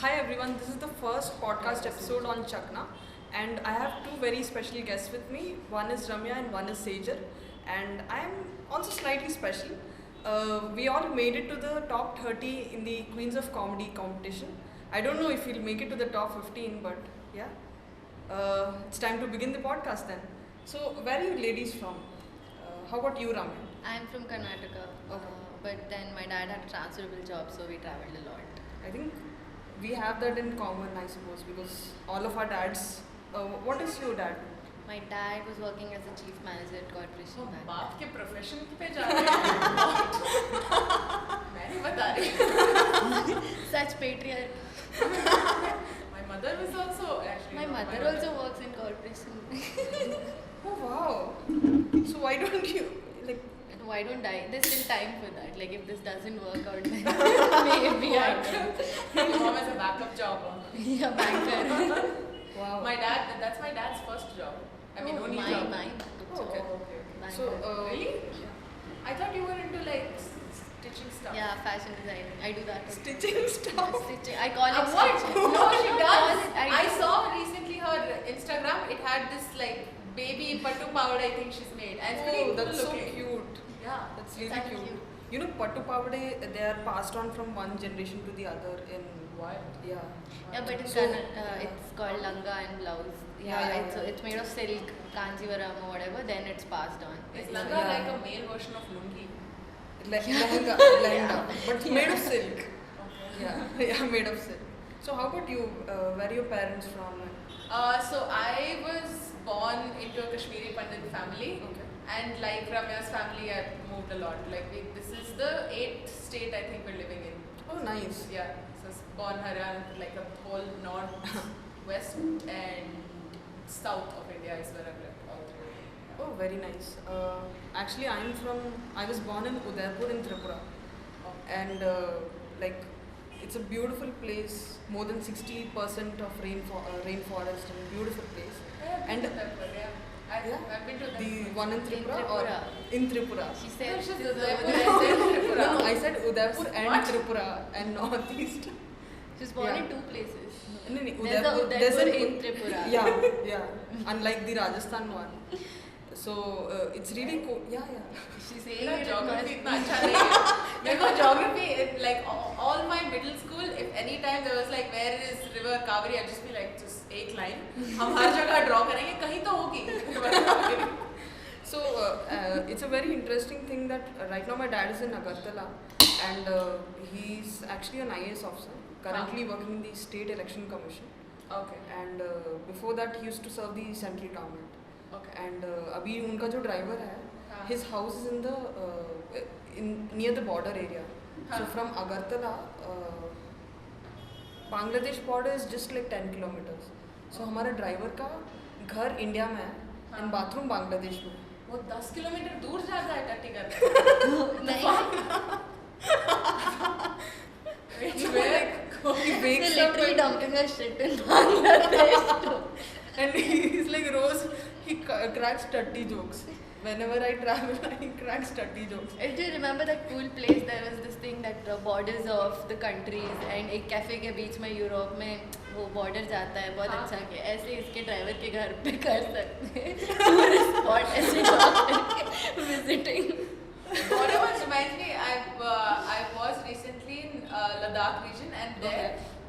Hi everyone, this is the first podcast episode on Chakna, and I have two very special guests with me. One is Ramya and one is Sejar, and I am also slightly special. We all made it to the top 30 in the Queens of Comedy competition. I don't know if we'll make it to the top 15, but yeah. It's time to begin the podcast then. So, where are you ladies from? How about you, Ramya? I'm from Karnataka, Okay. but then my dad had a transferable job, so we traveled a lot. I think we have that in common, I suppose, because all of our dads. What is your dad? My dad was working as a chief manager at Corporation Bank. बाप के profession पे जा रहे हैं मैं नहीं बता रही Such patriarch. my mother was also actually My no, mother also works in Corporation. Oh wow! So why don't you like? Why don't I? There's still time for that. Like if this doesn't work out, then maybe I can. my mom has a backup job Yeah, banker. Wow. my dad that's my dad's first job I mean only job mine. Oh, okay. Banker. So really I thought you were into like stitching stuff Yeah, fashion designing. I do that. also. stitching stuff. Stitching. I call it what stitching. no she I call does it- I do. saw recently her Instagram it had this like baby pattu powder I think she's made and it's pretty Oh, cool that's so looking. cute. Yeah That's It's really actually cute. cute. You know, pattu pavade they are passed on from one generation to the other in what yeah. Yeah, but in So- Kannada, it's called langa and blouse. Yeah, It's made of silk, kanjivaram or whatever. Then it's passed on. is It's langa Yeah. like a male version of lungi Lehenga, lehenga, but made of silk. Yeah, yeah, made of silk. So how about you? Where are your parents from? So I was born into a Kashmiri Pandit family, Okay. and like Ramya's family, I've moved a lot. Like this is the 8th state I think we're living in. Oh, nice. Yeah, so it's born Haryana, like a whole north, west, and south of India is where I've lived all three. Oh, very nice. Actually, I was born in Udaipur in Tripura, Oh. and like it's a beautiful place. More than 60% of rainforest and beautiful place. I've And- been to Udaipur, yeah. I've been to The Udaipur. one in Tripura, or Tripura. in Tripura. She No, said, she's this is Udaipur the- and then Tripura. No, I said Udaipur and What? Tripura and northeast. she was born Yeah. in two places. No, no, There's a there's Udaipur an in Tripura. Yeah, yeah. Unlike the Rajasthan one. So it's really cool. Yeah, yeah. She's saying मेरा it geography must इतना अच्छा नहीं है मेरे को geography like all my middle school if any time there was like where is river Kaveri I'd just be like just एक line हम हर जगह draw करेंगे कहीं तो होगी So it's a very interesting thing that right now my dad is in Agartala and he's actually an IAS officer currently working in the State Election Commission okay and before that he used to serve the central government okay and अभी उनका जो driver है हाँ. his house is in near the border area so हाँ. from Agartala Bangladesh border is just like 10 kilometers so हमारे driver का घर India में है हाँ. and bathroom बांग्लादेश में वो 10 किलोमीटर दूर जाता है टट्टी करने नहीं, he they're wakes up literally dumping her shit in Bangladesh too. and he's like Rose he cracks dirty jokes whenever I travel he cracks dirty jokes Do you remember that cool place? There was this thing that the borders of the countries and एक cafe के बीच में Europe में वो border जाता है बहुत हाँ. अच्छा के ऐसे इसके ड्राइवर के घर पे कर सकते हैं टूरिस्ट स्पॉट ऐसे visiting Whatever reminds me, I was recently in Ladakh region, and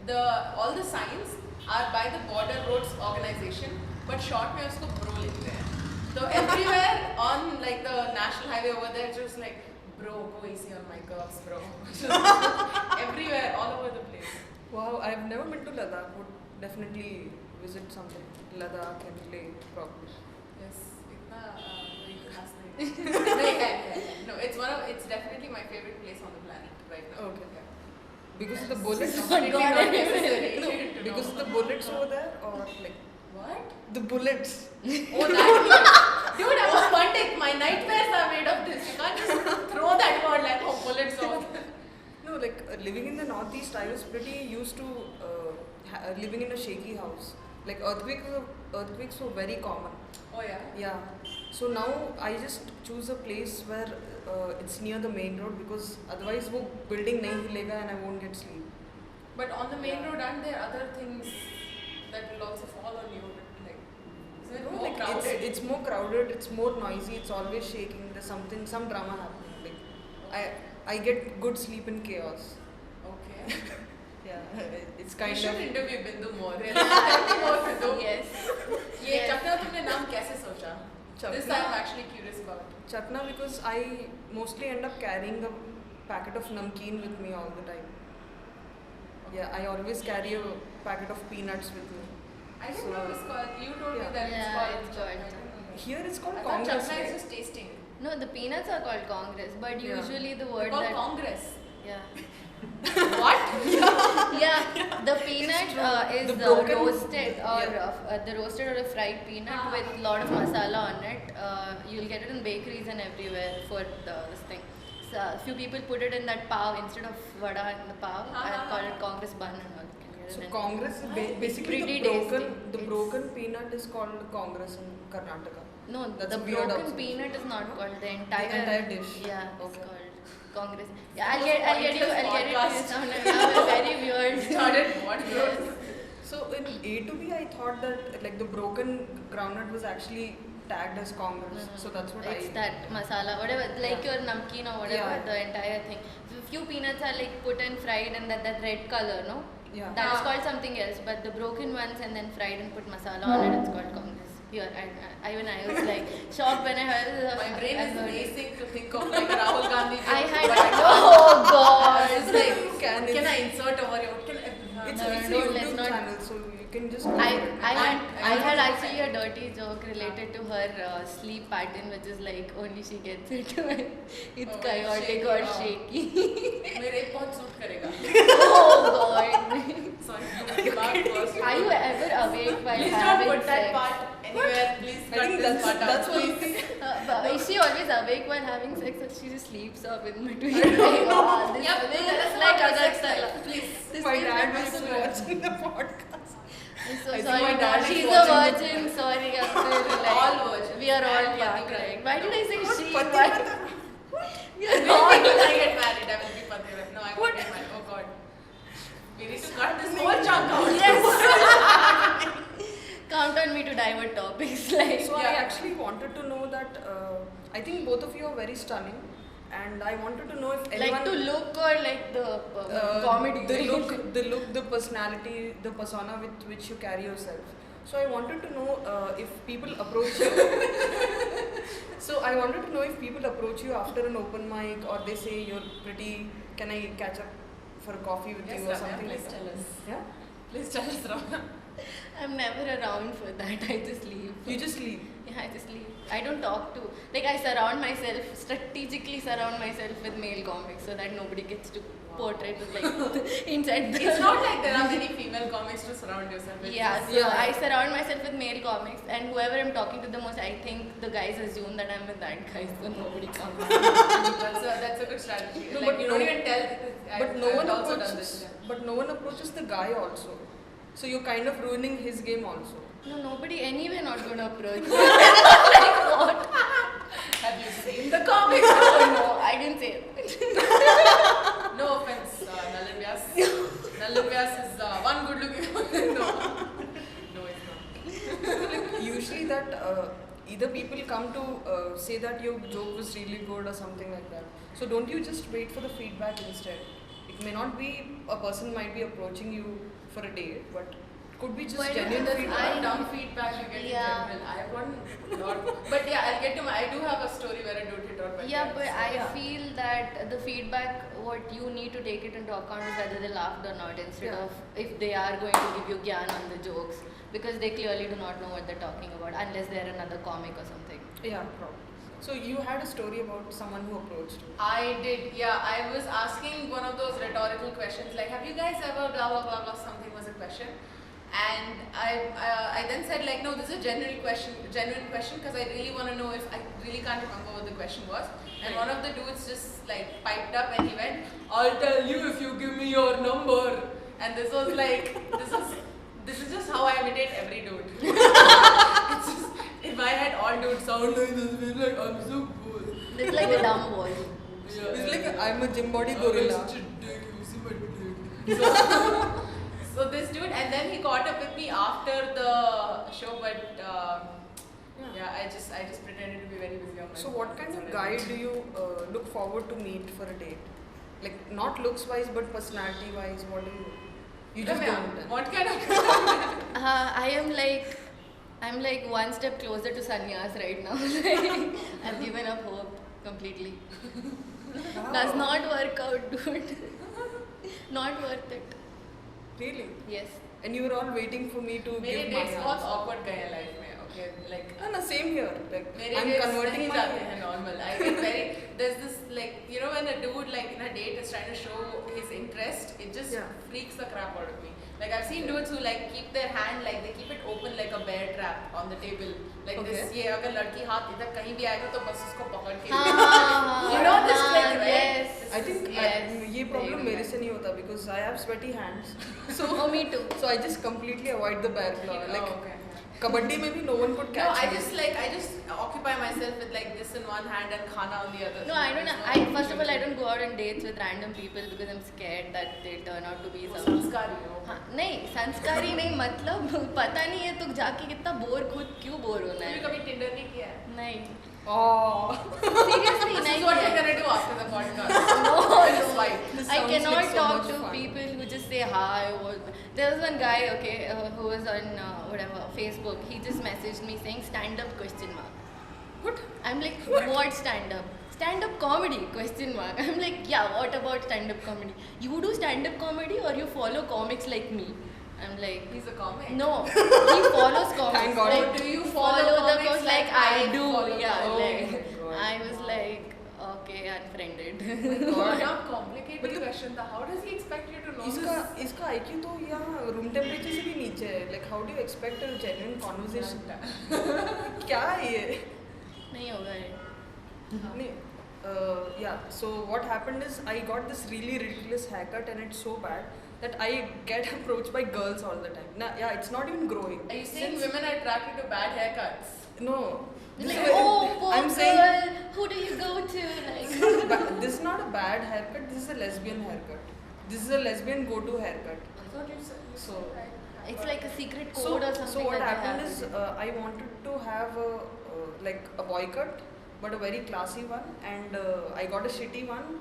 there all the signs are by the Border Roads Organization, but short में उसको bro लिखते हैं. So everywhere on like the national highway over there, just like bro, go easy on my curves, bro. Everywhere, all over the place. wow I've never been to Ladakh would definitely visit something Ladakh and Leh probably Yes, इतना कोई खास नहीं. नहीं है. No, it's definitely my favorite place on the planet right now. Okay. Yeah. because of the bullets Completely God, not necessary no, to because know. of the bullets over there or like What? the bullets Oh, that dude, I'm a Pandit. My nightmares are made of this. You can't just throw that word like, oh, bullets off. No, like living in the northeast, I was pretty used to living in a shaky house. Like earthquakes were very common. Oh, yeah. Yeah. So now I just choose a place where it's near the main road because otherwise वो building नहीं हिलेगा and I won't get sleep. But on the main Yeah. road, aren't there other things that will also fall on you? Like, isn't it No, more like crowded? it's more crowded, it's more noisy, it's always shaking, there's some drama happening. Like I get good sleep in chaos. Okay. Yeah, it's You kind should of interview Bindu more. Tell me more, Bindu. Yes. ये Yes. चकना तुमने नाम कैसे सोचा? This Chakna? I'm actually curious about. Chakna because I mostly end up carrying a packet of namkeen with me all the time. Yeah, I always carry a packet of peanuts with me. I didn't So- know it was called. You told me Yeah. that it's Yeah, called. it's called Chakna. I didn't know that. Here it's called I thought Congress. Chakna is right? just tasting. No, the peanuts are called Congress, but Yeah. usually the It's word called that Congress. yeah. What? Yeah, the peanut is The broken- roasted or Yeah. the roasted or a fried peanut Ah. with a lot of masala on it. You'll get it in bakeries and everywhere for this thing. So few people put it in that pav instead of vada in the pav. I Ah. call it Congress bun and all. You can get it So in- Congress is basically Pretty the broken tasty. the It's- broken peanut is called Congress in Karnataka. No, That's the a weird broken observation. peanut is not No? called the entire entire dish. Yeah, it's Okay. called Congress. Yeah, I'll get you. I'll get it to you Podcast. sound like very weird. Started what? Yes. So in A to B, I thought that like the broken groundnut was actually tagged as Congress. No, no, So that's what it's I. that masala, whatever, like Yeah. your namkeen or whatever, Yeah. the entire thing. Few peanuts are like put and fried and that red color, no? Yeah. That is Ah. called something else, but the broken ones and then fried and put masala on it, it's called Congress. Here, even I was like shocked when I heard it. My brain I is heard it. racing to think of like a Rahul Gandhi. I joke, had, but I can't. oh I god. was like, Can can I it's- insert over here? It's, No, it's no, a let's YouTube not- channel, so you can just. I had actually a dirty joke related to her sleep pattern, which is like only she gets it when it's Oh, chaotic shaky, or oh. shaky. मेरे एक बहुत suit करेगा. Oh god. Sorry, dimaag was. Are you ever awake while Please don't having put that sex? part anywhere. Please I cut think this part that's out. what Please. But is she always awake while having sex, or she just sleeps off in between? Like, oh, this Yep, this that's is like like a sex Agartala. life. Please. This My feels dad like was Mysore. watching the podcast. I'm so I think sorry, my dad is she's a watching the virgin. Sorry, uncle. Like, All virgins. We are all And yeah, Pativrata. correct. Why did I say she? Pati Why- Vrata. We are No, all when I get married, I will be Pativrata. No, I won't get married. Oh God. We need to cut this whole chunk out. Yes. Count on me to divert topics. Like, So I Yeah. actually wanted to know that I think both of you are very stunning, and I wanted to know if anyone like to look or like the comedy. the look, the personality, the persona with which you carry yourself. So I wanted to know if people approach you. So I wanted to know if people approach you after an open mic, or they say you're pretty. Can I catch up for a coffee with Yes, you or Ramya, something please like tell that? us. Yeah, Please tell us, Ramya. I'm never around for that. I just leave. you just leave. Yeah, I just leave. I don't talk to. Like, I surround myself, strategically surround myself with male comics so that nobody gets to portray it with like inside the. It's not like there are many female comics to surround yourself with. Yeah, It's so Yeah. I surround myself with male comics, and whoever I'm talking to the most, I think the guys assume that I'm with that guy, so nobody comes. that's a good strategy. No, like but you no- don't even tell. But no I've one also done approaches. this. Yeah. But no one approaches the guy also. So you're kind of ruining his game also. No, nobody anyway not gonna approach me. Like what? Have you seen the comics? Oh no, I didn't say it. No offense, Nalin Vyas. Nalin Vyas is one good looking. No. No, it's not. Like usually that either people come to say that your joke was really good or something like that. So don't you just wait for the feedback instead? It may not be a person might be approaching you for a date, but could be just But genuine that's- feedback. What dumb feedback you get Yeah. in general. I have one lot. But yeah, I'll get to my. I do have a story where I don't hit on my Yeah, friends, but so I yeah. feel that the feedback, what you need to take it into account is whether they laughed or not, instead Yeah. of if they are going to give you gyan on the jokes, because they clearly do not know what they're talking about unless they're another comic or something. Yeah, probably. So you had a story about someone who approached you. I did, yeah. I was asking one of those rhetorical questions like, have you guys ever blah blah blah blah, something was a question. And I then said like, no, this is a genuine question because I really want to know if I really can't remember what the question was. And one of the dudes just like piped up and he went, I'll tell you if you give me your number. And this was like, this is just how I imitate every dude. It's just, if I had all dudes sound like this, I'd be like, I'm so cool. It's like a dumb voice. It's like I'm a gym body gorilla. You see my dick. and then he caught up with me after the show, but yeah, I just pretended to be very busy on my So phone. what kind That's of what I guy did. do you look forward to meet for a date? Like not looks wise, but personality wise. What do you just Ramya, don't? what kind of I'm like one step closer to sannyas right now. Like, I've given up hope completely. Does not work out, dude. Not worth it. Really? Yes. And you were all waiting for me to मेरे give my dates बहुत answer. awkward गए हैं life में, okay, like No, same here. Like मेरे I'm dates converting नहीं my. जाते हैं normal. I get very there's this like when a dude like in a date is trying to show his interest, it just Yeah. freaks the crap out of me. Like I've seen dudes who like keep their hand like they keep it open like a bear trap on the table. Like this Okay. ये अगर लड़की हाथ इधर कहीं भी आएगा तो बस उसको पकड़ के. हाँ, You know this trick, हाँ, right? yes. I think Yes. ये problem Very मेरे nice. से नहीं होता because I have sweaty hands. Oh, me too. So I just completely avoid the bear claw. Like Oh, okay. kabaddi में भी no one could No, catch I me. just occupy myself with like this in one hand and khana on the other. No, I don't. There's no First of all, I don't go out on dates with random people because I'm scared that they turn out to be वो some. संस्कारी हो. हाँ, नहीं संस्कारी नहीं मतलब पता नहीं है तो जाके कितना बोर खुद क्यों बोर होना तूने है कभी Tinder नहीं किया है? नहीं Oh. seriously This नहीं is what we're किया। gonna do after the podcast. No, This no. fight. This I sounds cannot like so talk much to fun. people who just say hi. Or, there was one guy, okay, who was on whatever Facebook. He just messaged me saying stand up question mark. What? I'm like, what stand up? Stand up comedy question mark. I'm like, yeah. What about stand up comedy? You do stand up comedy or you follow comics like me? I'm like, He's a comic. no. He follows comics. Thank God. Like, Do you follow follow the comics comics like like I I do? follow Yeah, comics? like Oh my God. I was like, okay, unfriended. God, not complicated question था. How does he expect you to know इसका this? इसका IQ तो यहाँ room temperature से भी नीचे है. Like how do you expect a genuine conversation? क्या है ये? नहीं होगा ये. नहीं. Yeah. So what happened is I got this really ridiculous haircut and it's so bad that I get approached by girls all the time. Nah, yeah, it's not even growing. Are you saying Since- women are attracted to bad haircuts? No. It's This like, is- oh, poor I'm girl, saying who do you go to? Like, this is not a bad haircut. This is a lesbian haircut. This is a lesbian go-to haircut. I thought you said. So- it's like a secret So, code or something. so what that they happened have. is I wanted to have like a boy cut, but a very classy one, and I got a shitty one,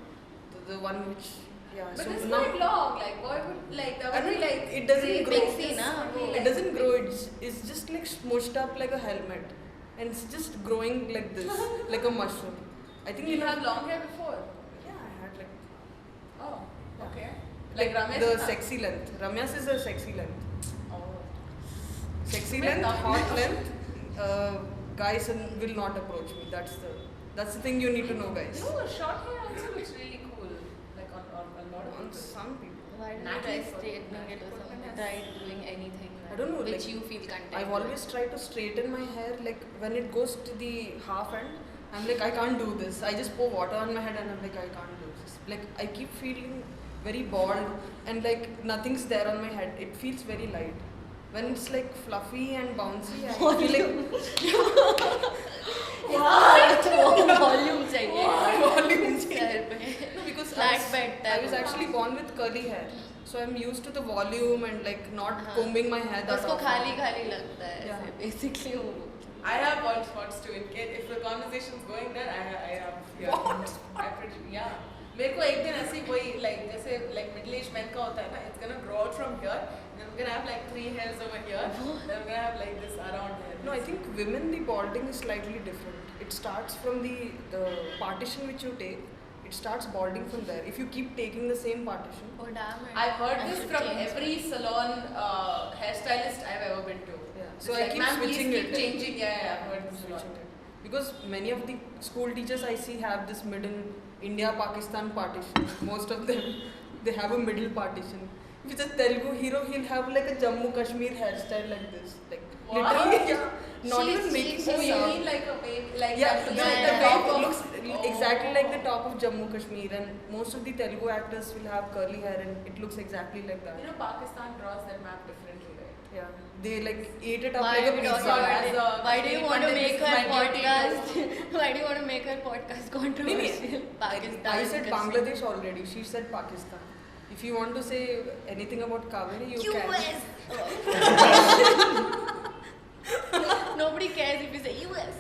the one which yeah. But so it's now quite long. Like, why would like that I would be mean, like it doesn't See, grow. pixie, na? It doesn't grow. It's just like smushed up like a helmet, and it's just growing like this, like a mushroom. I think Did you know- have long hair before? Yeah, I had like Oh, Yeah. okay. like Ramesh the na? sexy length. Ramya's is a sexy length. Oh. Sexy Wait, length, now- hot length. Guys will not approach me. That's the thing you need to know, guys. You know, short hair also looks really cool. Like on a lot of On people. some people. Why don't you Natalie try straightening it or Portman something? has- Try doing anything I don't know, which like, you feel content. I've with. always tried to straighten my hair. Like when it goes to the half end, I'm like I can't do this. I just pour water on my head and I'm like I can't do this. Like I keep feeling very bald and like nothing's there on my head. It feels very light. When it's like fluffy and bouncy, I feel like Volume चाहिए. volume sir पे. No, because Flat bed I was type. actually born with curly hair, so I'm used to the volume and like not हाँ. combing my hair that उसको often. खाली खाली लगता है Yeah. ऐसे basically वो. I have bald spots too. In case if the conversation's going there, I have. Yeah. Bald I pretty, yeah. मेरे को एक दिन ऐसे ही वही like जैसे like middle aged men का होता है ना, it's gonna grow out from here. Then I'm gonna have like 3 hairs over here. Then I'm gonna have like this around here. No, I think women the balding is slightly different. It starts from the partition which you take. It starts balding from there. If you keep taking the same partition. Oh damn it. I've heard I this should from change every salon hairstylist I've ever been to. Yeah. It's So I like, keep "Ma'am, please switching keep it. changing. Yeah, I've heard this a lot. Switching it. Because many of the school teachers I see have this middle India-Pakistan partition. Most of them, they have a middle partition. If it's a Telugu hero, he'll have like a Jammu Kashmir hairstyle like this. Like Wow. literally, yeah. Not She's- even making she's- Oh, sense. you mean like a baby, like Yeah, that the, looks the like top top of- looks exactly like the top of Jammu Kashmir, and most of the Telugu actors will have curly hair, and it looks exactly like that. You know, Pakistan draws their map differently, right? Yeah, they like ate it up Why like a are we pizza. talking about As it? a Why do you want to Kashmiri make pandit, her this is my duty podcast? Why do you want to make her podcast controversial? I Pakistan. said Kashmir. Bangladesh already. She said Pakistan. If you want to say anything about Kaveri, you can. US. Nobody cares if you say US.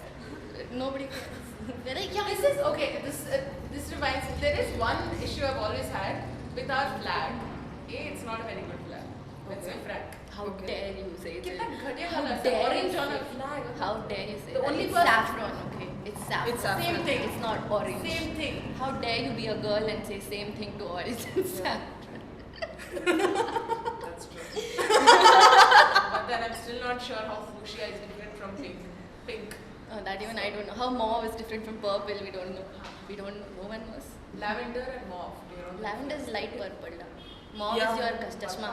Nobody cares. They're like, yeah, This is okay. This reminds me. There is one issue I've always had with our flag. It's not a very good flag. Let's be frank. How Okay. dare you say कितना that? घटिया How colour है, dare orange you on a say- flag. How dare you say The that? only It's person- saffron, okay? It's saffron. It's saffron. Same thing. It's not orange. Same thing. How dare you be a girl and say same thing to orange and saffron? That's true. But then I'm still not sure how fuchsia is different from pink. Pink. That even I don't know. How mauve is different from purple, we don't know. We don't know. No one knows. Lavender and mauve. Do you know the Lavender is light purple. Mauve Yeah. is your chashma.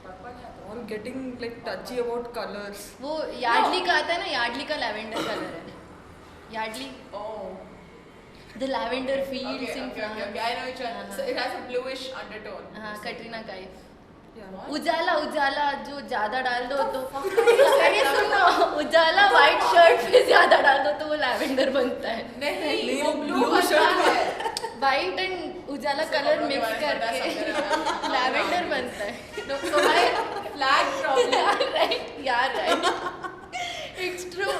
Purple है तो- All getting like touchy about colors. वो Yardley का आता है ना, Yardley का lavender colour है. Yardley Oh. the lavender Okay, fields okay, in okay, France. okay. I know which one. So it has a bluish undertone. हाँ, Katrina Kaif. Yeah. What? उजाला उजाला जो ज्यादा डाल दो तो fuck अरे सुनो, उजाला व्हाइट शर्ट पे ज्यादा डाल दो तो वो लैवेंडर बनता है. नहीं, नहीं, वो वो blue blue बनता shirt है. White and Ujala colour mix करके लैवेंडर बनता है. No, so my flag problem. Right, yeah, right. It's true.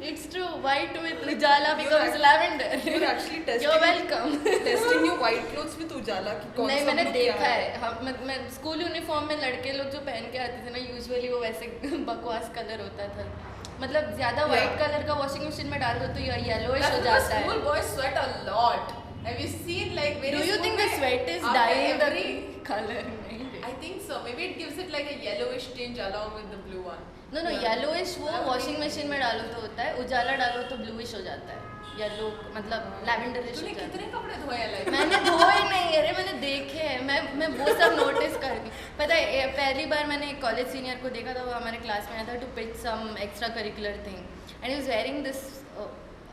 It's true. White with ujala becomes You're lavender. You're actually testing. You're welcome. Testing your white clothes with उजाला कि कौन नहीं, सा मैंने blue देखा क्या है. मैं स्कूल यूनिफॉर्म में लड़के लोग जो पहन के आते थे ना, यूजुअली वो वैसे बकवास कलर होता था. मतलब ज्यादा व्हाइट Yeah. कलर का वॉशिंग मशीन में डाल दो तो ये येलोइश That's हो because जाता school है. boys sweat a lot. Have you seen like Do various you school think the में sweat is after dyeing the every- color? नहीं. I think so. Maybe it gives it like a yellowish tinge along with the blue one. No no, Yeah. Yellowish वो I washing think- machine में डालो तो होता है, उजाला डालो तो bluish हो जाता है. येलो मतलब लैवेंडरिश हो तूने जाता है. कितने कपड़े धोए हैं like? मैंने धोए नहीं, अरे मैंने देखे हैं. मैं वो सब नोटिस कर रही. पता है पहली बार मैंने एक कॉलेज सीनियर को देखा था, वो हमारे क्लास में आया था to pitch some extra curricular thing and he was wearing this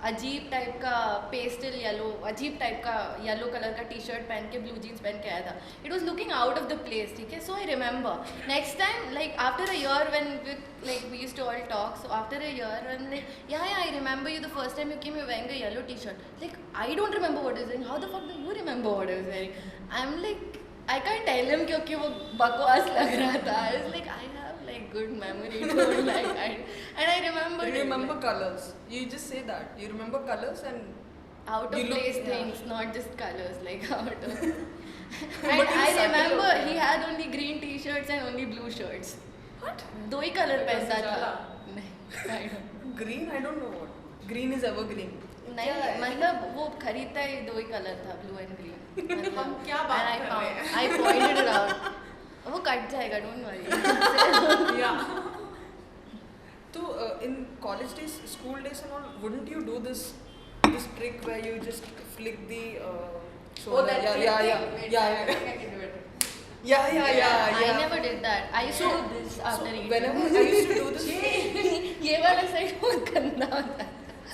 अजीब टाइप का पेस्टल येलो, अजीब टाइप का येलो कलर का टी शर्ट पहन के ब्लू जीन्स पहन के आया था. It was looking out of the place. ठीक है, so I remember next time like after a year when like we used to all talk, so after a year I'm like yeah I remember you the first time you came, you were wearing a yellow t-shirt. Like I don't remember what I was wearing. How the fuck do you remember what I was wearing? I'm like I can't tell him क्योंकि वो बकवास लग रहा था. I was like I have like good memory don't like and I remember You remember colors. You just say that. You remember colors and out of you look- place yeah. things, not just colors, like out of But and you I subtle remember about he it. had only green t-shirts and only blue shirts. What? दो ही colour Because पहनता था. उजाला. नहीं, I don't know. green. I don't know what. Green is evergreen. नहीं, मतलब वो खरीदता ही दो ही colour था, ब्लू एंड ग्रीन. हम क्या बात कर रहे हैं? आई पॉइंटेड इट आउट. वो कट जाएगा, don't worry. Yeah. So in college days, school days and all, wouldn't you do this trick where you just flick the shoulder? Oh, that yeah, clip yeah, thing? yeah, Wait, yeah, I yeah, think I can do it. yeah. I never did that. I used to do this So after eating. whenever I used to do this, ये वाला side बहुत गंदा होता है.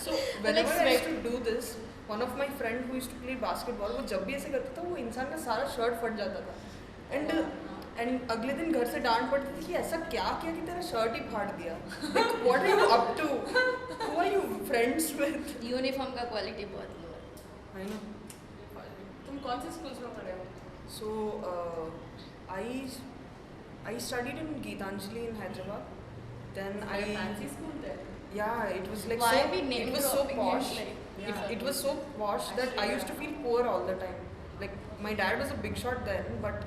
so whenever I used sweat. to do this, one of my friend who used to play basketball, वो जब भी ऐसे करता था, वो इंसान का सारा शर्ट फट जाता था. And अगले दिन घर से डांट पड़ती थी कि ऐसा क्या किया कि तेरा शर्ट ही फाड़ दिया. Like, what are you up to? Who are you friends with? Uniform का क्वालिटी बहुत लो है. I know. तुम कौन से schools में पढ़े हो? So I studied in Geetanjali in Hyderabad. Then Like a fancy school there. yeah, it was like Why so, are we name it was so dropping it, posh. like, yeah. It was so posh that I Actually, used to yeah. feel poor all the time. Like my dad was a big shot then, but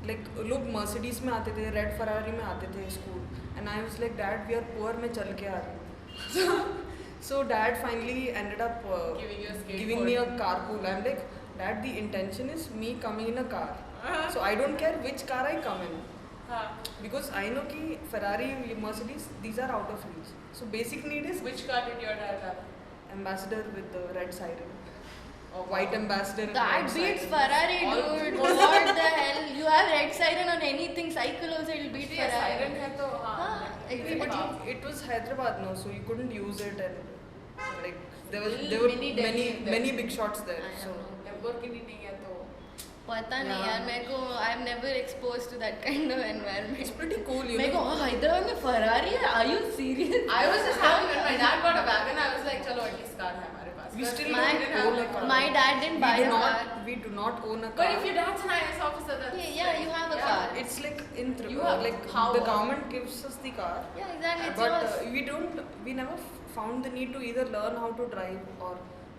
like लोग Mercedes में आते थे, Red Ferrari में आते थे school, and I was like, Dad, we are poor, मैं चल के आ रही हूँ. So Dad finally ended up Giving you a skateboard. giving me a carpool. I'm like, Dad, the intention is me coming in a car. So I don't care which car I come in. हाँ. Because I know कि Ferrari, Mercedes, these are out of reach. So basic need is Which car did your dad have? ambassador with the red siren. Oh, White ambassador. and That red beats siren. Ferrari, All- dude. What the hell? You have red siren on anything. Cycle also it'll beat Yeah, Ferrari. siren है तो हाँ. हाँ, But exactly. it was Hyderabad now, so you couldn't use it, and like there were Mini Delhi there. many big shots there. I So know. Lamborghini नहीं है तो. पता नहीं Yeah. यार, मेरे को I'm never exposed to that kind of environment. it's pretty cool, you मेरे को know. हैदराबाद में Ferrari है? Are you serious? I was just happy when my dad got a wagon. I was like, चलो at least car है हमारे पास. We still My- don't own a car. My dad didn't buy a car. We do not own a car. But if your dad's an IS officer, that's Yeah, in You Tripura, have like power. the government gives us the car, Yeah, exactly. It's but yours. we never found the need to either learn how to drive or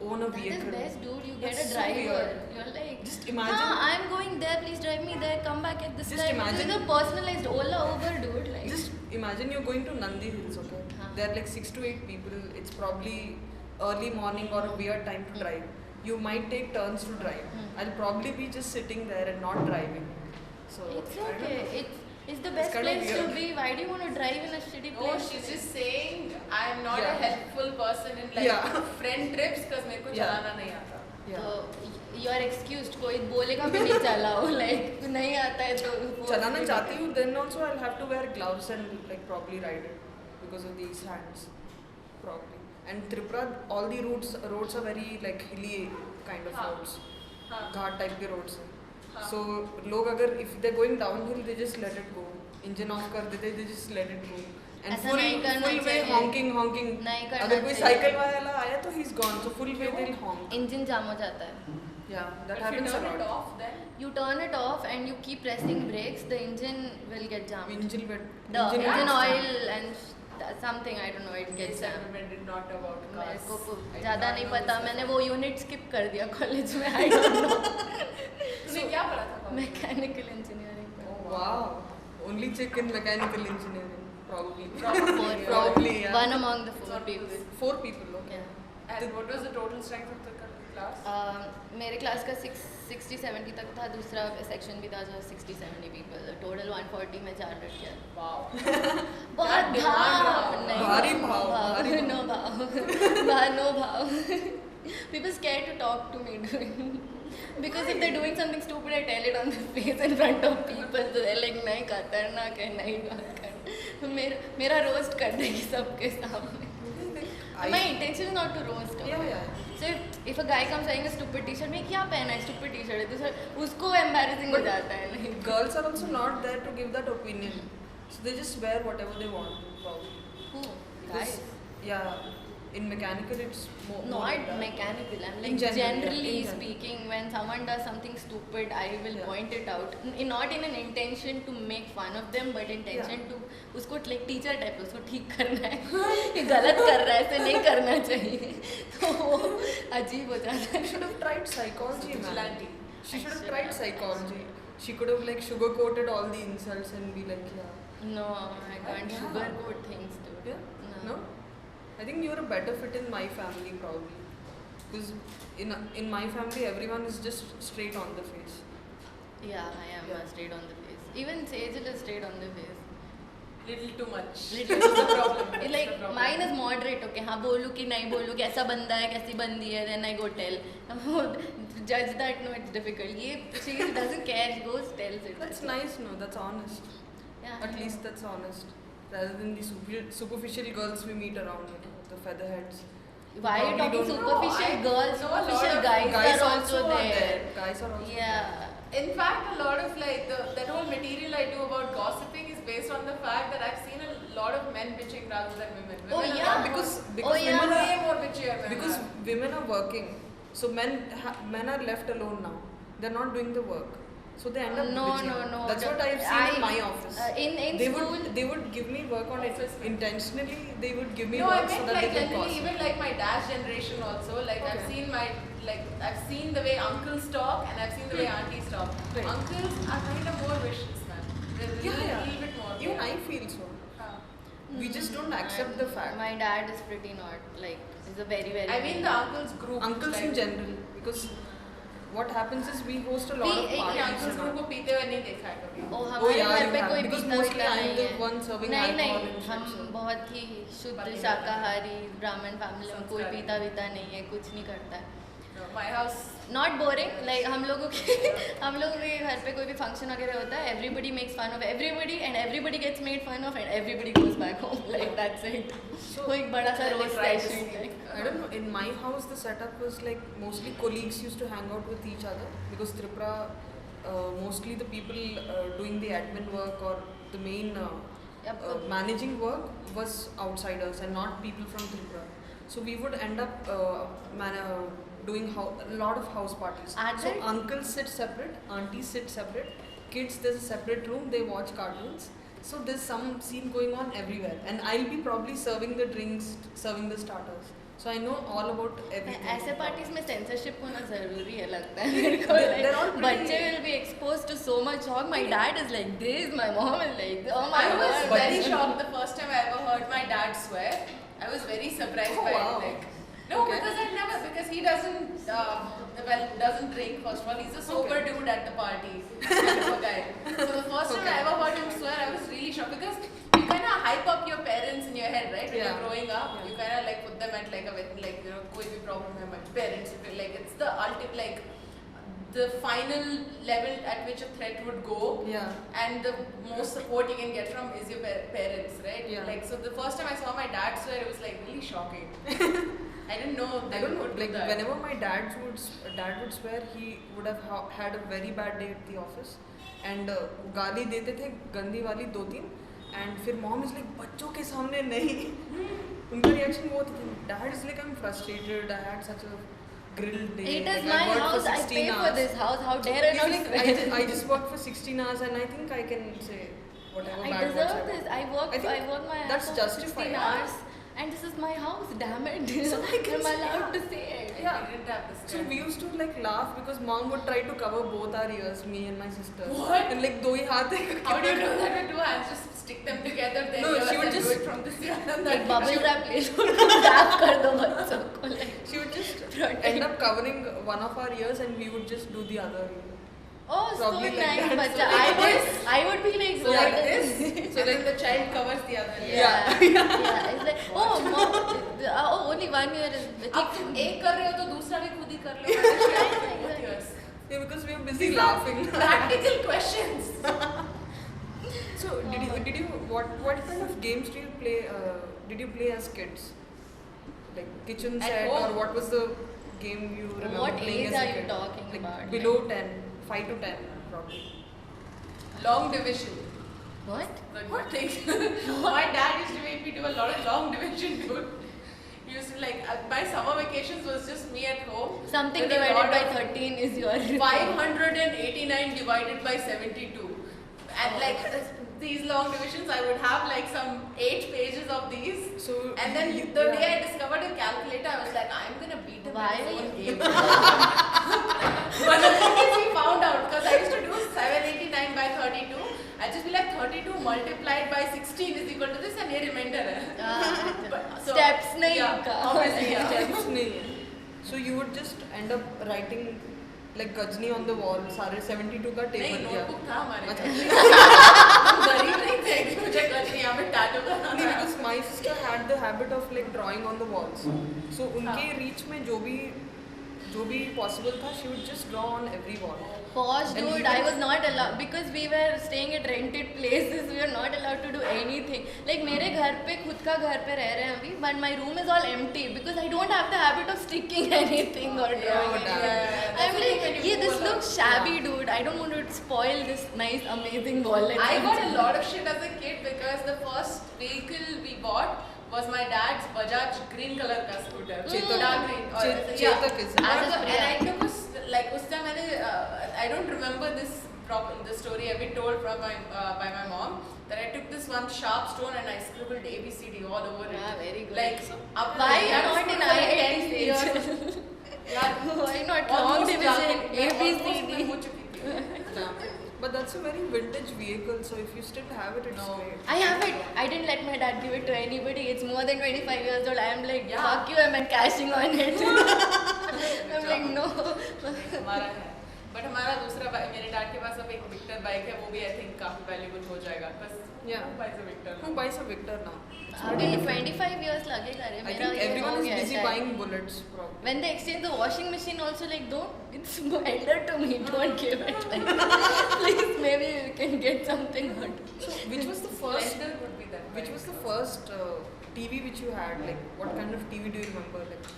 own a That is vehicle. best, dude. You get It's a so driver. weird. You're like, Just imagine- I'm going there. Please drive me there. Come back at this Just time. imagine- This is a personalized Ola Uber, dude. Like, Just imagine you're going to Nandi Hills, okay? Huh. There are like 6 to 8 people. It's probably early morning or a weird time to drive. You might take turns to drive. I'll probably be just sitting there and not driving. So it's I don't okay. know. It's the best kind of place to weird. be. Why do you want to drive in a shitty No, place? she's just saying I'm not Yeah. a helpful person in like Yeah. friend trips because मेरे को Yeah. चलाना नहीं आता. Yeah. तो you are excused. कोई बोलेगा भी नहीं चलाओ. लाइक नहीं आता है तो चलाना चाहती हूँ, then also I'll have to wear gloves and like probably ride it because of these hands, probably. And Tripura, all the roads are very like hilly kind of हाँ. roads, हाँ. घाट type के roads हैं. हाँ. So लोग अगर if they're going downhill, they just let it go. Engine off कर देते, they just let it go. And ऐसा full नहीं करना way चाहिए. honking. नहीं करना अगर कोई चाहिए. साइकिल वाला आया तो he's gone. So full way they'll honk. Engine jam हो जाता है. Yeah, that If you happens a turn it lot. off, then You turn it off and you keep pressing brakes, the engine will get jammed. Engine The engine engine gets oil and something, I don't know, it gets yes, jammed. I did not know about मेरे cars. को I did ज़्यादा not नहीं know पता. this. मैंने वो unit skip कर दिया college में. I don't know. तूने क्या पढ़ा था college में? Mechanical engineering. Wow. Only chick in mechanical engineering, probably. Probably, yeah. One among the It's four not people. 4 people, okay. Yeah. And what was the total strength of the class? मेरे class का 60-70 तक था. दूसरा section भी था जो 60-70 people. Total 140 में 4 लड़कियाँ. Wow. बहुत That demand भाव रहा. नहीं. भारी भाव, भारी नो भाव. नो भाव. People scared to talk to me because if they're doing something stupid, I tell it on the face in front of people. So they're like, नहीं खतरनाक है, नहीं बात कर. मेरा रोस्ट कर देगी सबके सामने. My intention is not to roast. Okay? Yeah. So if a guy comes wearing a stupid t-shirt, में क्या पहना है stupid t-shirt है, तो सर उसको embarrassing हो जाता है. नहीं. Girls are also not there to give that opinion. So they just wear whatever they want, probably. Who? Because, Guys. yeah, in mechanical it's more. Not like that. mechanical. I'm In like general, generally in general. speaking, when someone does something stupid, I will Yeah. point it out. Not in an intention to make fun of them, but intention to उसको like teacher type उसको ठीक करना है. ये गलत कर रहा है, ऐसे नहीं करना चाहिए. तो वो अजीब हो जाता है. She should have tried psychology, man. Vigilante. She should have Actually, tried psychology. She could have like sugar-coated all the insults and be like, yeah. No, I can't Yeah. sugarcoat things, dude. Yeah? No? I think you're a better fit in my family, probably. Because in my family, everyone is just straight on the face. Yeah, I am Yeah. straight on the face. Even Sejal is straight on the face. Little too much. Little That's the problem. That's like the problem. mine is moderate. Okay, हाँ बोलूँ कि नहीं बोलूँ, कैसा बंदा है, कैसी बंदी है, then I go tell. Judge that, no, it's difficult. ये she doesn't care, she goes tells it. That's nice, no? That's honest. Yeah. At least that's honest. Rather than the superficial girls we meet around, you know, the featherheads. Why are you Probably talking don't- superficial No, girls? I know a lot Superficial of guys, Guys are also also are there. there. Guys are also Yeah. In fact, a lot of like that whole material I do about gossiping is based on the fact that I've seen a lot of men bitching rather than women. Oh, Women are yeah. not because Oh, yeah. women way are more bitchier than because men. women are working, so men are left alone now. They're not doing the work, so they end up No, bitching. no. That's what I've seen in my office. In they school. would give me work on it Office. intentionally. They would give me No, I work so meant that like they can generally, gossip. even like my dad's generation also. Like Okay. I've seen the way uncles talk and I've seen the way aunties talk. Right. Uncles are kind of more vicious, man. They're little bit more. Even I feel so. Huh. We just don't accept the fact. My dad is pretty not like. He's a very very. I mean the uncles group. Uncles like, in general, because what happens is we host a lot of We- parties. uncles and group all. को पीते हुए नहीं देखा है कभी. ओ Oh, हमारे yeah, घर you पे have, कोई because पीता mostly वीता I'm नहीं the है. one serving नहीं alcohol नहीं and shit, हम so. बहुत ही शुद्ध पति शाकाहारी ब्राह्मण फैमिली में कोई संस्कारी. पीता वीता नहीं है, कुछ नहीं करता है. No, my house. Not boring like हम लोगों के घर पे कोई भी फंक्शन वगैरह होता है, everybody makes fun of everybody and everybody gets made fun of and everybody goes back home like that's it. So- वो एक बड़ा सा They रोज try to session see. Like. I don't know. In my house, the setup was like mostly colleagues used to hang out with each other because Tripura, mostly the people doing the admin work or the main managing work was outsiders and not people from Tripura. So we would end up doing a lot of house parties. Are So there- uncles sit separate, aunties sit separate, kids, there's a separate room, they watch cartoons. So there's some scene going on everywhere, and I'll be probably serving the drinks, serving the starters. So I know all about everything. ऐसे parties में censorship होना जरूरी है लगता है मेरे को They're all like pretty- बच्चे will be exposed to so much shock. My dad is like this, my mom is like this. Oh my I was god. very shocked the first time I ever heard my dad swear. I was very surprised Oh, by wow. it. Like, no, Okay. because he doesn't drink. First of all, he's a sober Okay. dude at the party, kind of a guy. So the first time Okay. I ever heard him swear, I was really shocked because you kind of hype up your parents in your head, right? When Yeah. you're growing up, Yeah. you kind of like put them at like कोई भी problem है my parents, like it's the ultimate like the final level at which a threat would go. Yeah. And the most support you can get from is your parents, right? Yeah. Like, so the first time I saw my dad swear, it was like really shocking. I didn't know I they don't know, would do like that. whenever my dad would swear, he would have had a very bad day at the office, and गाली देते थे गंदी वाली 2-3, and फिर mom is like बच्चों के सामने नहीं. उनका reaction वो होता था. Dad is like I'm frustrated. I had such a grilled day. It is like, my I worked house. for I 16 pay for hours. this house. How dare I He's not like, swear? I just worked for 16 hours and I think I can say whatever I bad words deserve want. this. I work my ass that's off for justified. 16 hours. And this is my house, damn it. So I can Am I say, allowed yeah. to say it? I Yeah. didn't have this. So we used to like laugh because mom would try to cover both our ears, me and my sister. What? And like दो ही हाथ है. How do you do that with two hands? Just stick them together, then No, yours she would and do just- it from this ear and Like that. bubble wrap ले लो, wrap कर दो बच्चों को. Like, She would just Protect. end up covering one of our ears and we would just do the other ear. oh, so Probably like nice, that. बच्चा. So like this. I would be like, So what like is this, so then the child covers the other ear. Yeah. Yeah. It's like, oh, mom, oh, only one ear is. अब तुम एक कर रहे हो तो दूसरा भी खुद ही कर लो. Both ears. Yeah, because we were busy These are laughing. Practical questions. So did you what kind of games do you play? Did you play as kids? Like kitchen At set, home? or what was the game you remember What playing age as a are you kid? talking Like about? below 10, 5 to 10 probably. Long division. What? The thing. My dad used to make me do a lot of long division, dude. He used to like my summer vacations was just me at home. Something with a divided lot by of 13 is your. 589 divided by 72. And like these long divisions, I would have like some 8 pages of these. So And then you- the yeah. day I discovered a calculator, I was like, I'm gonna beat him Why at his are own you- game. But the thing is, he found out because I used to do 789 by 32. I'd just be like 32 multiplied by 16 is equal to this, and ये remainder है. But- so- Steps नहीं Yeah, का. obviously, yeah. Steps नहीं है. So you would just end up writing like Gajni on the wall. सारे 72 का नहीं table दिया. नोटबुक था हमारे अच्छा. घर गरीब नहीं थे कि मुझे कुछ यहाँ पे टैटू नहीं, बनाना because my sister had the habit of like drawing on the walls. So उनके हाँ. reach में जो भी possible था, she would just draw on every wall. Posh And dude, even- I was not allowed because we were staying at rented places. We were not allowed to do anything. Like मेरे घर पे खुद का घर पे रह रहे हैं अभी, but my room is all empty because I don't have the habit of sticking anything or drawing Yeah, anything. that's I'm the thing when like, you yeah, this move looks along. shabby, Yeah. dude. I don't want to spoil this nice, amazing wall. I got a lot of shit as a kid because the first vehicle we bought was my dad's Bajaj green color का scooter. Chetak. Dark green. Or, Chetak is it? As a and I took us like उस time मैंने I don't remember this the story I've been told from by my mom that I took this one sharp stone and I scribbled ABCD all over it. Yeah, very good. Like up Why yeah, not in for like 10 IIT years. stage? Yeah. Why not long Almost division, done. मैं almost ABCD? मैं हो चुकी थी. But that's a very vintage vehicle, so if you still have it, it's No. great. I have it. I didn't let my dad give it to anybody. It's more than 25 years old. I am like, Yeah. fuck you, I'm cashing on it. I'm like, no. हमारा है but हमारा दूसरा bike मेरे dad के पास अब एक Victor bike है वो भी आई थिंक काफी वैल्यूएबल हो जाएगा बस Yeah. बाइक से Victor Who buys a Victor now? अभी 25 years लगेगा रे I मेरा think ये everyone हो is गया busy है buying bullets, probably. When they exchange the washing machine also like don't it's elder to me don't give it like please maybe we can get something out. So, which was the first? Blender would be that Which bike. was the first TV which you had? Like, what kind of TV do you remember? Like,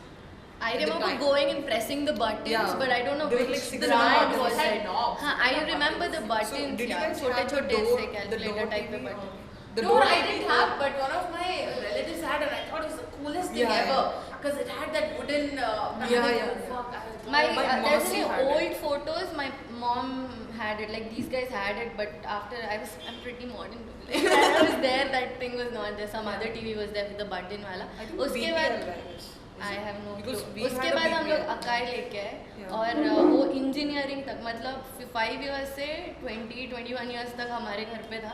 I At the remember time. going and pressing the buttons, Yeah. but I don't know They were which like 6 brand knobs. was It had it. knobs, हाँ, I not remember the buttons. so buttons. did you yeah, guys छोटे have the छोटे door, से the calculator door type TV? of button. The No, door I TV didn't or- have, but one of my relatives had, and I thought it was the coolest thing Yeah, ever because it had that wooden. Yeah, yeah. Fuck, I was My My there's Masi any had it. old photos. My mom had it, like these guys had it, but after I'm pretty modern. Like, when I was there, that thing was not there. Some other TV was there with the button wala. I think उसके BPL बाद right? I have no Because clue. we उसके had a बाद हम लोग BPL. Acai लेके आए Yeah. और वो इंजीनियरिंग तक मतलब 5 years से 21 years तक हमारे घर पे था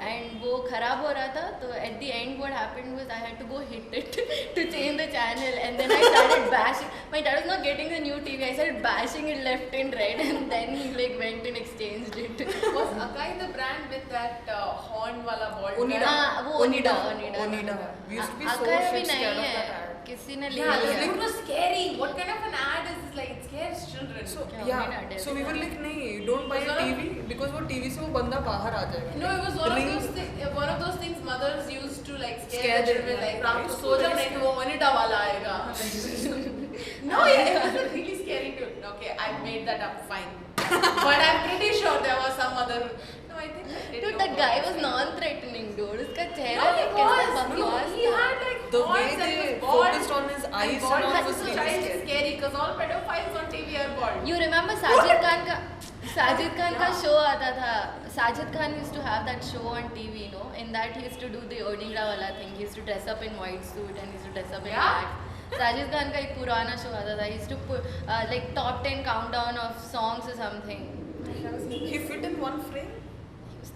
एंड वो खराब हो रहा था तो at the end what happened was I had to go hit it to change the channel and then I started bashing. My dad was not getting the new TV. I started bashing it left and right and then he like went and exchanged it. Was Akai the brand with that horn wala ball? Onida. हाँ, वो Onida. Onida. We used to be so acai भी shit scared नहीं of that है ad. किसी ने ले Yeah, लिया it was scary. What kind of an ad is this? Like, it scares children. So क्या yeah, Onida did so we were like नहीं, don't buy a Was TV because वो TV से वो बंदा बाहर आ जाएगा. No, it was one Ring- of those one of those things mothers used to like scare Scare the them, children. Like, yeah. रात को सो जाओ नहीं तो वो Onida वाला आएगा. No, yeah, it was a really scary tune. Okay, I made that up. Fine. But I'm pretty sure there was some other. No, I think I did. Dude, know that about guy it. was non-threatening, dude. उसका चेहरा No, he like कैसा was. No, बकवास he था. had like The horns way and he they was bald. focused on his eyes bald and all as was a really child is scary. scary because all pedophiles on TV are bald. You remember Sajid Khan का show आता था. Sajid Khan used to have that show on TV, you know. In that he used to do the Onida wala thing. He used to dress up in white suit and he used to dress up in Yeah? black. Sajid Khan का एक पुराना show आता था. He used to put like top 10 countdown of songs or something. He fit in one frame.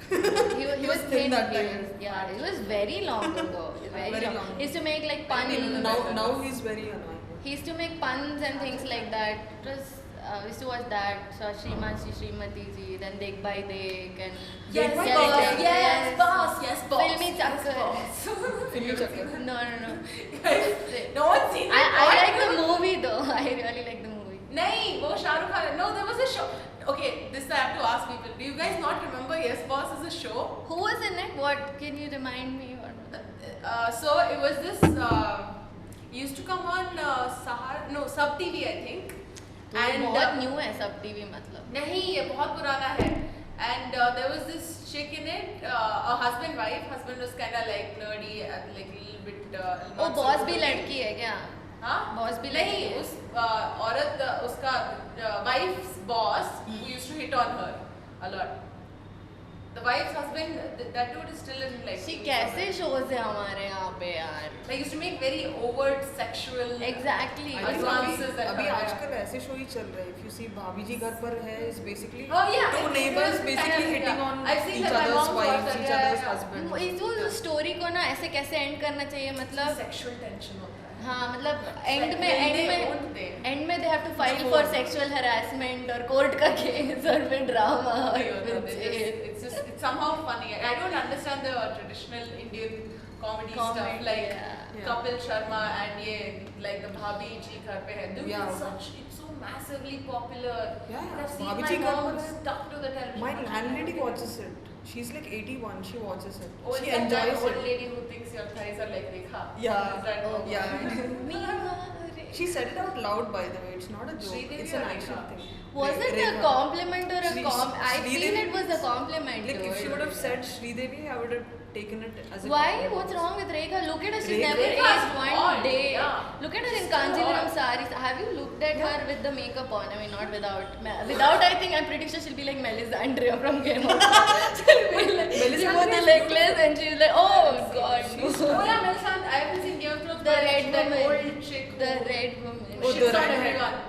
He was thin thin. that He time. was, yeah, he was very long ago. Very long. long. He used to make like I mean, puns. now he's very annoying. He used to make puns and things like that. It was we used to watch that. So Shriman Shri Srimati Ji, then Dekh Bhai Dekh and Yes, Bhai boss. Dekh. Yes, boss. Yes, boss. Filmy Chakkar. Filmy Chakkar. No. No one's seen it. I like the movie though. I really like the movie. नहीं वो Shahrukh Khan no there was a show okay this I have to ask people do you guys not remember Yes Boss is a show Who was in it? What can you remind me? What? so it was this used to come on Sub TV I think And बहुत new है सब TV मतलब. नहीं ये बहुत पुराना है and there was this chick in it a husband was kind of like nerdy like a little bit वो not so बॉस good भी looking. लड़की है क्या? हाँ Boss भी नहीं लड़की है। उस औरत उसका wife's boss who used to hit on her a lot. The wife's husband that dude is still in like. She कैसे shows है हमारे यहाँ पे यार? They used to make very overt sexual. Exactly. I think Advances that अभी are- आजकल ऐसे show ही चल रहे हैं. If you see भाभी जी घर पर है is basically Oh yeah. two neighbors basically hitting on I've seen each that. My other's mom's wives, watched each that. other's Yeah. husbands. इस स्टोरी को ना ऐसे कैसे एंड करना चाहिए मतलब Sexual tension होता है. हाँ मतलब Like when they एंड में they have to file for sexual harassment और कोर्ट का केस और फिर drama It's just it's somehow funny. I don't understand the traditional Indian comedy stuff Comedy, like yeah. Kapil Sharma and ye like the Bhabhi Ji Ghar Pe Hai. Dude, Yeah. it's so massively popular. Yeah, I've seen Bhabhi my Ji Ghar mom Pe Hai. stuck to the television. My landlady watches it. She's like 81. She watches it. Oh, She is that that enjoys old it. lady who thinks your thighs are like Rekha? Yeah. Is that Oh, Yeah. She said it out loud, by the way. It's not a joke. Sridevi It's an or actual Rekha? thing. Was it a Rekha. compliment or a Shri- I feel Sridevi- it was a compliment. Like if she dude. would have said Sridevi, I would have taken it as a Why? compliment. What's wrong with Rekha? Look at her. She's Rekha- never Rekha's aged one hot, day. yeah. Look at her in She's so Kanjivaram hot. saris. Have you looked at Yeah. her with the makeup on? I mean, not without. Without, I think I'm pretty sure she'll be like Melisandre from Game of Thrones. She'll be like, she Melisandre wore the is necklace and she's like, oh god. Oh yeah, Melisandre. I haven't seen Game of Thrones. The but red she's that woman. old chick. The who red woman. Oh, shits the on redhead. everyone.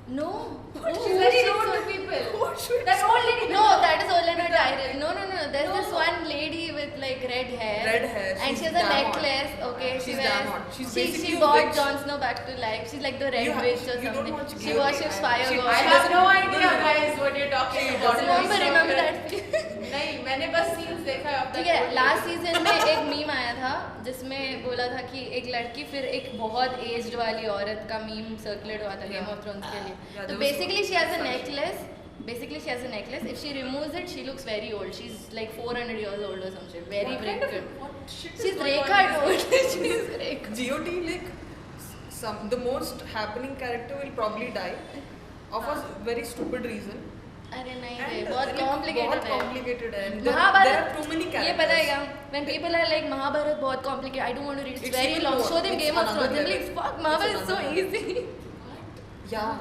No. She's Who very shits rude on- to people. Who shits That old lady. No, that is Olenna With the- Tyrell. No. There's No. this one lady with like red hair. Red hair. And She's she has a damn hot. necklace. Okay, she She's wears. damn hot. She's she basically a brought witch. Jon Snow back to life. She's like the red You ha- witch or you don't something. watch She Game of worships Thrones. fire She- gods. I have no idea, guys, what you're talking She about. doesn't Remember Please that? stop it. नहीं मैंने बस scenes देखा है अब तक ठीक है last season में एक मीम आया था जिसमें बोला था कि एक लड़की फिर एक बहुत एज्ड वाली औरत का मीम सर्कुलेट हुआ था गेम ऑफ थ्रोन्स के लिए Yeah, तो there was basically she has a such- necklace basically she has a necklace if she removes it she looks very old she's like 400 years old or some shit very What very kind of good what shit is she's going Rekha on in this? dude she's Rekha GOT like the most happening character will probably die of a very stupid reason. अरे नहीं And रे बहुत like, complicated बहुत है complicated है. And there are Mahabharat too many ये characters. पता है क्या when people are like Mahabharat बहुत complicated I don't want to read it's It's very even long more. show them It's Game of another Thrones they're level. like fuck It's Mahabharat is so another easy Yeah.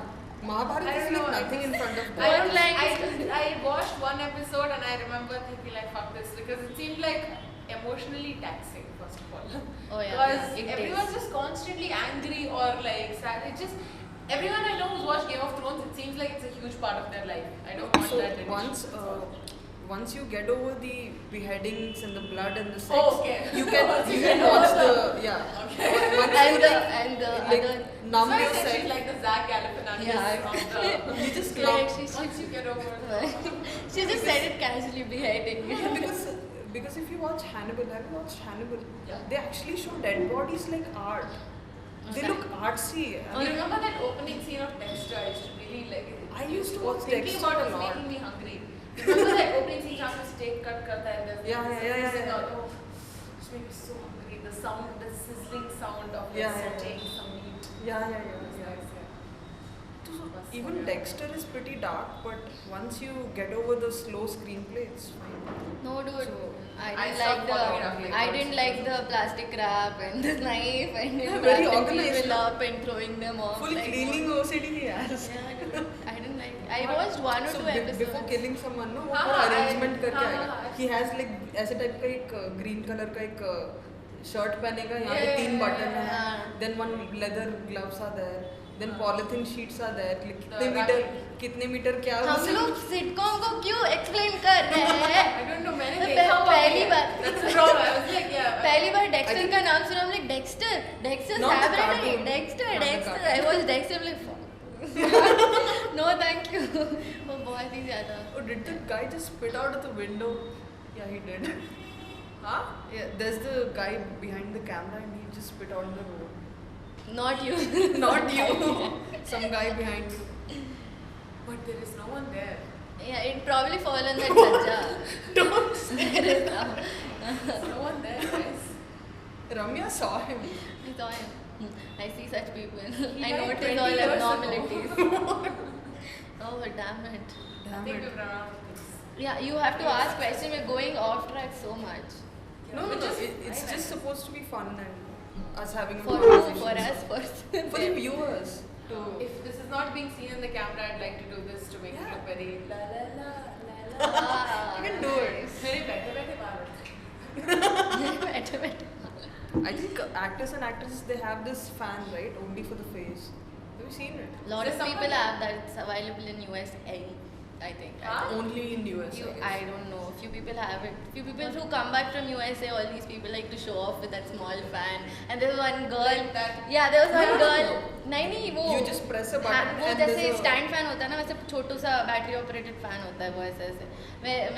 Mahabharata I is don't like know, nothing in front of I, Don't like I watched one episode and I remember thinking like fuck this because it seemed like emotionally taxing first of all. Oh, yeah, Because it everyone's is. just constantly angry or like sad. It just everyone I know who's watched Game of Thrones, it seems like it's a huge part of their life. I don't want So that. division. once you get over the beheadings and the blood and the sex, Oh, okay. you can watch the Once And you the like, and the like other. numb That's why I said yourself. she's like the Zach Galifianakis Yeah. of the. You just Like, numb. Once you get over it. She just said it casually beheading. because if you watch Hannibal, have you watched Hannibal? Yeah. They actually show dead bodies like art. They Okay. look artsy. Do you remember that opening scene of Dexter? I used to really like it. I used to watch Thinking Dexter about a it was lot. making me hungry. Remember that opening scene jहाँ पे steak cut करता है and there's Yeah, this yeah, yeah, music yeah. out. Oh, it's made me so hungry. The sound, the sizzling sound of Yeah, like yeah, sauteing yeah. some meat. Yeah. It's nice, yeah. Even Dexter is pretty dark, but once you get over the slow screenplay, it's fine. No, dude. So, I I didn't stopped like following it up, like, the. I didn't like the plastic wrap and the knife and Yeah, then very wrapping organized, people no? up and throwing them off. Full like, cleaning OCD he has. Yeah, dude. I didn't like. I watched one or So two episodes. before killing someone, no, वो हाँ, पूरा हाँ, arrangement करके हाँ, आएगा. हाँ, He has like ऐसे type का एक green color का एक शर्ट पहनेगा, यहाँ पे Yeah, 3 yeah, बटन yeah, है. yeah. Then one leather gloves are there. Then हाँ. polythene sheets are there. like, The कितने मीटर क्या हम लोग सिटकॉम को क्यों एक्सप्लेन कर रहे हैं? I don't know. मैंने तो देखा हुआ पहली है. बार- That's the problem. I was like, yeah. पहली बार डेक्स्टर think- का नाम सुना हम like Dexter Not the laboratory cartoon. Dexter Not the Dexter cartoon. I was Dexter like no thank you वो बहुत ही ज्यादा Oh, did the guy just spit out of the window? Yeah, he did. Huh? Yeah, there's the guy behind the camera and he just spit out in the road. Not you Not you. Some guy behind you. But there is no one there. yeah it probably fall on that sajja Don't say it. There's no one there, guys. Ramya saw him. I saw him. I see such people. He I died notice 20 all years ago. abnormalities. Oh damn it. I Damn think it. we've run out of things. Yeah, you have to ask questions. We're going off track so much. No, Which is it's fine, just I supposed to be fun and us having a For who? conversation. For us? For For the viewers. To If this is not being seen in the camera, I'd like to do this to make it Yeah. look very la la la la la. Ah, You can do it. nice. Very better Bharat. Better, better. I think actors and actresses they have this fan right only for the face. Have you seen it? Lot There's of people somebody- have that's available in USA. I think. Huh? Only in US. You, I I guess. don't know. Few people have it. Few people who come back from USA, all these people like to show off with that small fan. And there was one girl. Like that. Yeah, there was one Yeah. girl. नहीं वो You just press a button वो and जैसे there's a- stand fan होता है ना वैसे छोटू सा battery operated fan होता है वो ऐसे ऐसे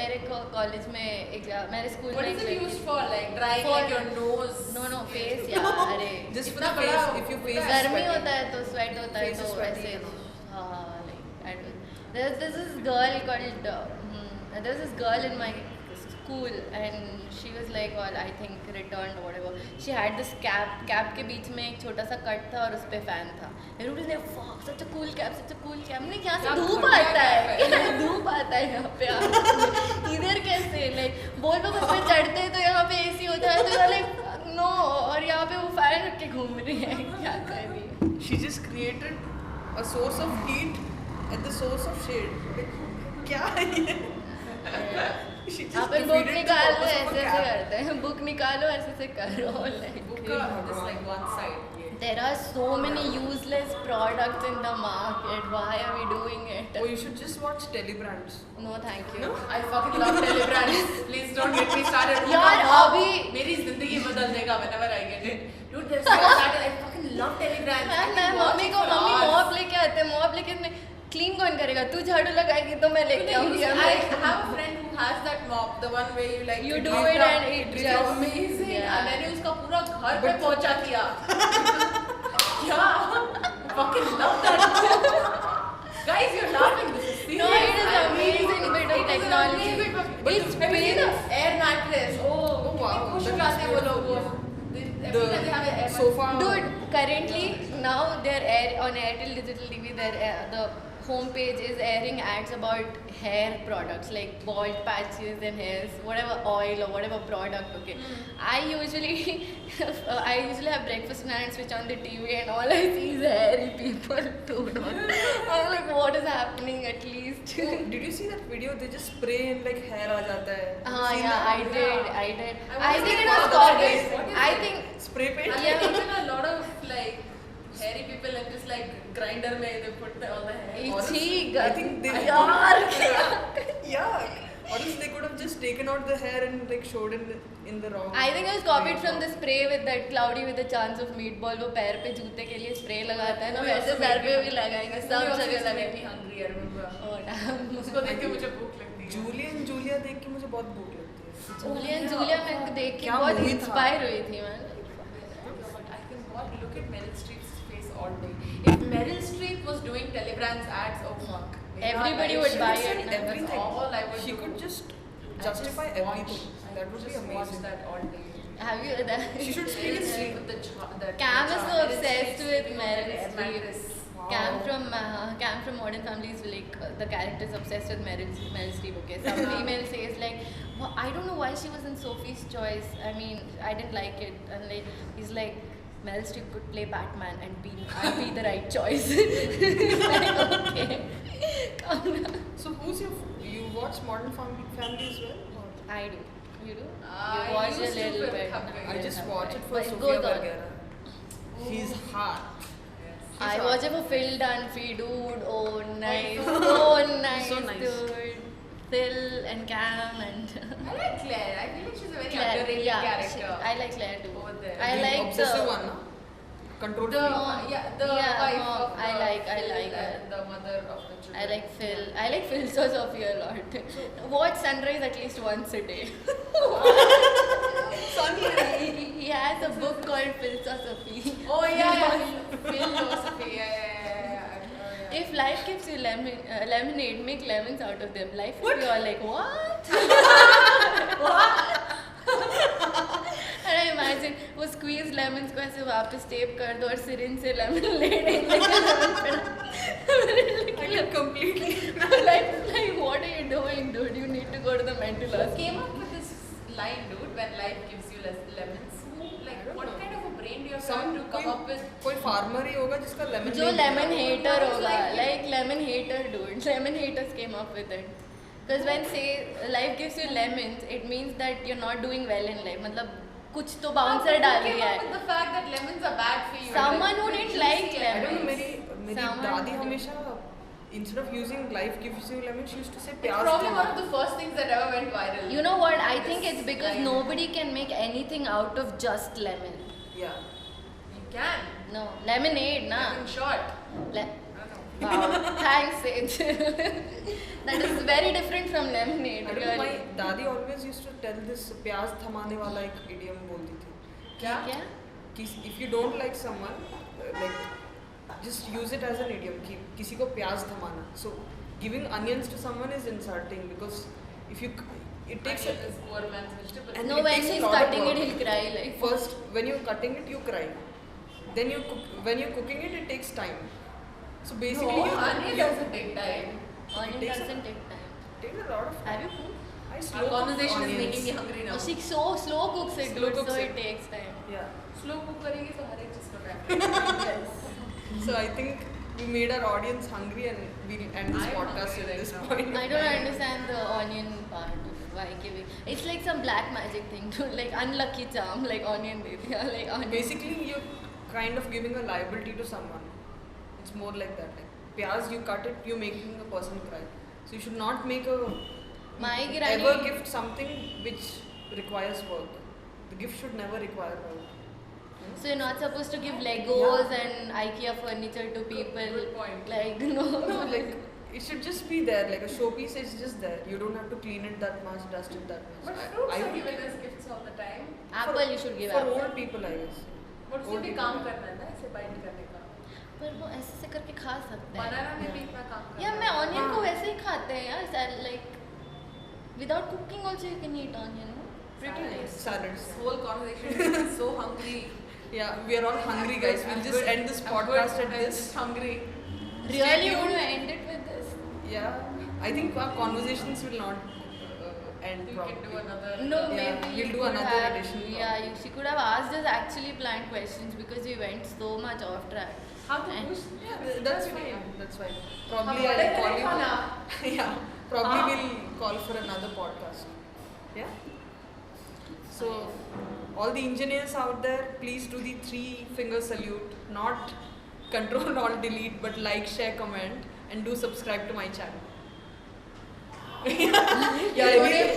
मेरे कॉलेज में एक मेरे स्कूल What में is एक it लड़की- used for? Like drying For- like your nose? No, face या अरे Just for इतना the बड़ा face. If your face is गर्मी sweaty. होता है तो स्वेट होता है Face तो is sweaty वैसे and all. हाँ like there's this girl called there's this girl in my school and she was like well I think returned or whatever she had this cap के बीच में एक छोटा सा कट था और उस पे फैन था everybody was like fuck such a cool cap नहीं यहाँ से क्या धूप घटिया आता cap है यहाँ धूप आता है यहाँ पे इधर कैसे like बोल पे उस पे चढ़ते हैं तो यहाँ पे एसी होता है तो like no और यहाँ पे वो फैन रख के घूम रही है क्या कर रही है She just created a source of heat at the source of shade. Like, क्या है ये? She just upon book defeated the निकालो purpose of a ऐसे ऐसे cap. करते हैं बुक निकालो ऐसे ऐसे करो like Book Hey, this like one side. there are so many useless products in the market why are we doing it Oh, you should just watch Telebrands. no thank you No? I fucking love Telebrands. Please don't get me started. यार, Wow, अभी- मेरी जिंदगी बदल देगा whenever I get it. Dude, there's so started. I fucking love Telebrands. I मैं can watch mummy it को for mummy hours. Mop लेके आते हैं मॉप लेके क्लीन कौन करेगा तू झाड़ू लगाएगी तो मैं लेके आऊंगी I have a friend who has that mop, the one where you like You do drop it down. and it It's just- amazing. Yeah. And मैंने उसका पूरा घर पे पहुंचा दिया. Yeah, fucking love that. Guys, you're laughing. This is serious. No, it is I amazing mean, bit of it is an technology. amazing bit of- It's Have you seen big. the air mattress? Oh, wow, कितने खुश हो that जाते हैं वो is लोग वो. The Every time they have an air sofa. Dude, currently now they're on Airtel Digital TV, the homepage is airing ads about hair products like bald patches and hairs, whatever oil or whatever product. Okay, I usually have breakfast and I switch on the TV and all I see is hairy people. Dude, I'm like, what is happening? At least. Oh, did you see that video? They just spray and like hair aa jata hai. Seen Yeah, that? I did. I was think like, it was what the COVID. heck? What is I it? think Spray paint. Yeah, even a lot of like hairy people and just like grinder mein they put all the hair. Honestly, I think they. Yaar. Yeah. Honestly, they could have just taken out the hair and like showed in the wrong. I think it was copied from the spray with that cloudy with a chance of meatball. वो पैर पे जूते के लिए spray लगाता है ना, वैसे सर पे भी लगाएंगे, सब जगह लगाएंगे. hungry I remember. Oh damn. उसको देख के मुझे भूख लगती है. जूलिया देख के मुझे बहुत भूख लगती है. जूलिया मैं देख के क्या बहुत movie था? इंस्पायर हुई थी मैं. I can look at Meryl Streep's face all day. If Meryl Streep was doing Telebrands ads, oh fuck. Everybody would buy it. That's Everything. all I would She do. could just I justify just watch- everything. That would be just watch amazing. that all day. Have you? She should speak in Meryl Streep. Streep with the Cam is so Meryl obsessed Streep with sleeping on Meryl the Streep. mattress. Wow. Cam from Modern Family is like the character is obsessed with Meryl Streep. Okay, some female says like, well, I don't know why she was in Sophie's Choice. I mean, I didn't like it, and like he's like, Meryl Streep could play Batman and I'd be the right choice. Like, okay, calm down. So you watch Modern Family as well? Or? I do. You do? I You watch a used to, little but bit. Thak Gayi. I just watch it for But it Sofia goes on. Vergara. She's hot. Yes. I She's watch it for Phil Dunphy, dude. Oh, nice. Oh, nice, So nice. dude. Phil and Cam and I like Claire. I feel like she's a very Claire. underrated Yeah, character. I like Claire too. Over there. I The like obsessive the one, no? Control The freak. the Yeah, wife mom. of the I like Phil her. and the mother of the children. I like Phil. I like Phil so Sophia a lot. Watch Sunrise at least once a day. he has a book called Philosophy. Oh yeah, philosophy. Yeah. If life gives you lemonade, make lemons out of them. Life will be all like, what? And I imagine वो squeeze lemons को ऐसे वापस tape कर दो और syringe से lemon लेने I can completely. like what are you doing, dude? You need to go to the mental Who hospital. came up with this line, dude? When life gives you lemons, like what kind of a brain do you have to come up with? कोई farmer ही होगा जिसका lemon. जो नहीं lemon होगा. hater What is होगा, like- like lemon hater, dude. Lemon haters came up with it. Because when say life gives you lemons, it means that you're not doing well in life. मतलब कुछ तो bouncer Who डाल came दिया up है. with the fact that lemons are bad for you? Someone who Like, didn't juicy like and- I don't know. lemons. मेरी Someone- दादी हमेशा instead of using life gives you lemon, she used to say It's प्याज probably थमा. one of the first things that ever went viral. You know what? I think it's This because line. nobody can make anything out of just lemon. Yeah. You can. No, lemonade, na. Lemon shot. Le- I don't know. wow, thanks, Sage. That is very different from lemonade. I don't know. My Really. दादी always used to tell this प्याज थमाने वाला एक idiom बोलती थी. क्या? क्या? कि if you don't like someone, like just use it as an idiom कि किसी को प्याज थमाना. So giving onions to someone is insulting because if you it takes Onion is poor man's vegetable. And No, it when takes a she's lot of cutting it, work. he'll cry like. first when you're cutting it you cry. Then you cook when you're cooking it it takes time. So basically No, you onion doesn't take time. Onion takes a- doesn't take time. take a lot of Have you cooked? I slow Our cook conversation is onions. making me hungry now. Oh, she so slow cooks it, Slow dude, cooks so it. it takes time. Yeah. Slow cook करेगी तो हर एक चीज का time लगेगा. So I think we made our audience hungry and we'll end this I'm podcast hungry at this right now. point. I don't understand the onion part of why giving. It's like some black magic thing, dude. Like unlucky charm, like onion de diya, like onion. Basically, you're kind of giving a liability to someone. It's more like that. Like pyaz, you cut it, you're making a person cry. So you should not make a My granny. ever gift something which requires work. The gift should never require work. So you're not supposed to give Legos Yeah. and IKEA furniture to people. Good point. Like no. No, like it should just be there. Like a showpiece is just there. You don't have to clean it that much, dust it that much. But fruits I are would- given as gifts all the time. Apple you should give for apple. old people, I guess. But उससे Old भी people. काम करना है ना, ऐसे bind करने का. पर वो ऐसे से करके खा सकते हैं. Banana में भी इतना काम करना यार है. मैं ऑनियन को हाँ. वैसे ही खाते हैं यार. Like without cooking also you can eat onion. No? Pretty nice. Salads. This whole conversation is so hungry. Yeah, we are all hungry, guys. We'll just end this podcast at I'm this. just hungry. Really, you want to end it with Yeah, I think our conversations will not end We properly. can do another. No, Yeah, maybe we'll you do could another have, edition yeah, she could have asked us actually planned questions because we went so much off track. How to And- push? Yeah, that's fine. That's fine. Probably How I'll about call it, you. Yeah, probably we'll call for another podcast. Yeah. So, all the engineers out there, please do the 3-finger salute. Not Control Alt Delete, but like, share, comment, and do subscribe to my channel. Yeah, I mean,